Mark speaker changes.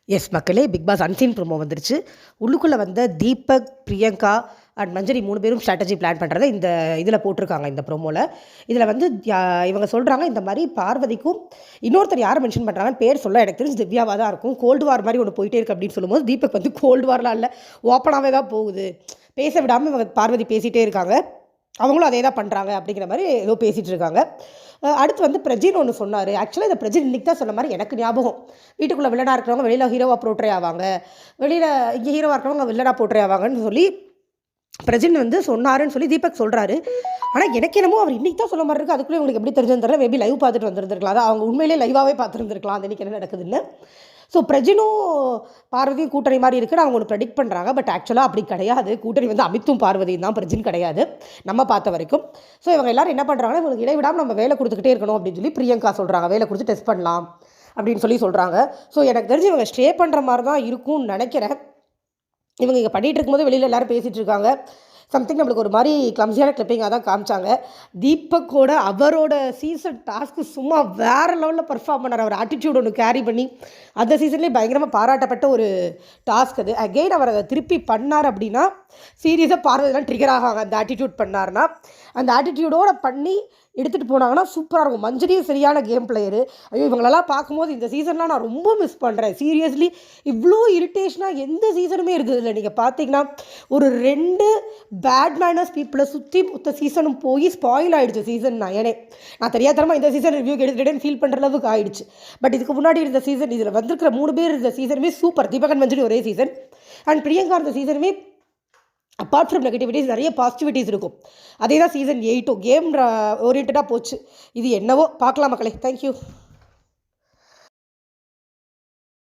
Speaker 1: S மக்களே, big pass unseen promo வந்துருச்சு. உள்ளுக்குள்ளே வந்த தீபக், பிரியங்கா அண்ட் மஞ்சரி 3 பேரும் ஸ்ட்ராட்டஜி பிளான் பண்ணுறத இந்த இதில் போட்டிருக்காங்க. இந்த ப்ரோமோவில் இதில் வந்து இவங்க சொல்கிறாங்க, இந்த மாதிரி பார்வதிக்கும் இன்னொருத்தர் யாரை மென்ஷன் பண்ணுறாங்கன்னு பேர் சொல்ல எனக்கு தெரிஞ்சு திவ்யாவாக தான் இருக்கும். கோல்டு வார் மாதிரி ஒன்று போயிட்டே இருக்குது அப்படின்னு சொல்லும்போது தீபக் வந்து கோல்டு வார்லாம் இல்லை, ஓப்பனாகவே தான் போகுது, பேச விடாமல் இவங்க பார்வதி பேசிகிட்டே இருக்காங்க, அவங்களும் அதே தான் பண்ணுறாங்க அப்படிங்கிற மாதிரி ஏதோ பேசிகிட்டு இருக்காங்க. அடுத்து வந்து பிரஜின் ஒன்று சொன்னார். ஆக்சுவலாக இந்த பிரஜின் இன்றைக்கி தான் சொன்ன மாதிரி எனக்கு ஞாபகம். வீட்டுக்குள்ளே வில்லனாக இருக்கிறவங்க வெளியில் ஹீரோவாக போர்ட்ரே ஆவாங்க, வெளியில் இங்கே ஹீரோவாக இருக்கிறவங்க வில்லனாக போர்ட்ரே ஆவாங்கன்னு சொல்லி பிரஜின் வந்து சொன்னாருன்னு சொல்லி தீபக் சொல்கிறாரு. ஆனால் எனக்கு என்னமோ அவர் இன்றைக்கி தான் சொல்ல மாதிரி இருக்குது. அதுக்குள்ளே உங்களுக்கு எப்படி தெரிஞ்சதுன்னு தெரியல. மேபி லைவ் பார்த்துட்டு வந்துருந்துருக்கலாம், அதான் அவங்க உண்மையிலே லைவாகவே பார்த்துருந்துருக்கலாம் அந்த இன்றைக்கி என்ன நடக்குதுன்னு. ஸோ பிரஜினும் பார்வதியும் கூட்டணி மாதிரி இருக்குன்னு அவங்க ஒன்று ப்ரெடிக்ட் பண்ணுறாங்க. பட் ஆக்சுவலாக அப்படி கிடையாது. கூட்டணி வந்து அமித்தும் பார்வதியும் தான், பிரஜின் கிடையாது நம்ம பார்த்த வரைக்கும். ஸோ இவங்க எல்லோரும் என்ன பண்ணுறாங்கன்னா, இவங்களுக்கு இடைவிடாமல் நம்ம வேலை கொடுத்துக்கிட்டே இருக்கணும் அப்படின்னு சொல்லி பிரியங்கா சொல்கிறாங்க. வேலை கொடுத்து டெஸ்ட் பண்ணலாம் அப்படின்னு சொல்லி சொல்கிறாங்க. ஸோ எனக்கு தெரிஞ்சு இவங்க ஸ்டே பண்ணுற மாதிரி தான் இருக்கும்னு நினைக்கிறேன். இவங்க இங்கே பண்ணிகிட்டு இருக்கும்போது வெளியில் எல்லோரும் பேசிகிட்டு இருக்காங்க. சம்திங் நம்மளுக்கு ஒரு மாதிரி கிளம்ஸியான கிளிப்பிங்காக தான் காமிச்சாங்க. தீபக்கோட அவரோட சீசன் டாஸ்க்கு சும்மா வேறு லெவலில் பர்ஃபார்ம் பண்ணார். அவர் ஆட்டிடியூட் ஒன்று கேரி பண்ணி அந்த சீசன்லேயே பயங்கரமாக பாராட்டப்பட்ட ஒரு டாஸ்க் அது. அகெயின் அவர் அதை திருப்பி பண்ணார் அப்படின்னா சீரியஸாக பார்வதிலாம் ட்ரிகர் ஆகாங்க. அந்த ஆட்டிடியூட் பண்ணார்னா, அந்த ஆட்டிடியூடோடு பண்ணி எடுத்துகிட்டு போனாங்கன்னா சூப்பராக இருக்கும். மஞ்சரியும் சரியான கேம் பிளேயரு. ஐயோ, இவங்களெல்லாம் பார்க்கும்போது இந்த சீசன்லாம் நான் ரொம்ப மிஸ் பண்ணுறேன். சீரியஸ்லி இவ்வளோ இரிட்டேஷனாக எந்த சீசனுமே இருக்குது இல்லை. நீங்கள் பார்த்தீங்கன்னா ஒரு 2 பேட் மேனர்ஸ் பீப்புளை சுற்றி மொத்த சீசனும் போய் ஸ்பாயில் ஆகிடுச்சு சீசன் 9. நான் தெரியாதரமாக இந்த சீசன் ரிவ்யூ எடுத்துகிட்டேன்னு ஃபீல் பண்ணுற அளவுக்கு ஆகிடுச்சு. பட் இதுக்கு முன்னாடி இருந்த சீசன், இதில் வந்திருக்கிற 3 பேர் இருந்த சீசனுமே சூப்பர். தீபகன் மஞ்சரி ஒரே சீசன் அண்ட் பிரியங்கா இருந்த சீசனுமே அப்பார்ட் ஃப்ரம் நெகட்டிவிட்டிஸ் நிறைய பாசிட்டிவிட்டிஸ் இருக்கும். அதே தான் சீசன் 8 கேம் ஓரியன்டாக போச்சு. இது என்னவோ பார்க்கலாம் மக்களே. தேங்க்யூ.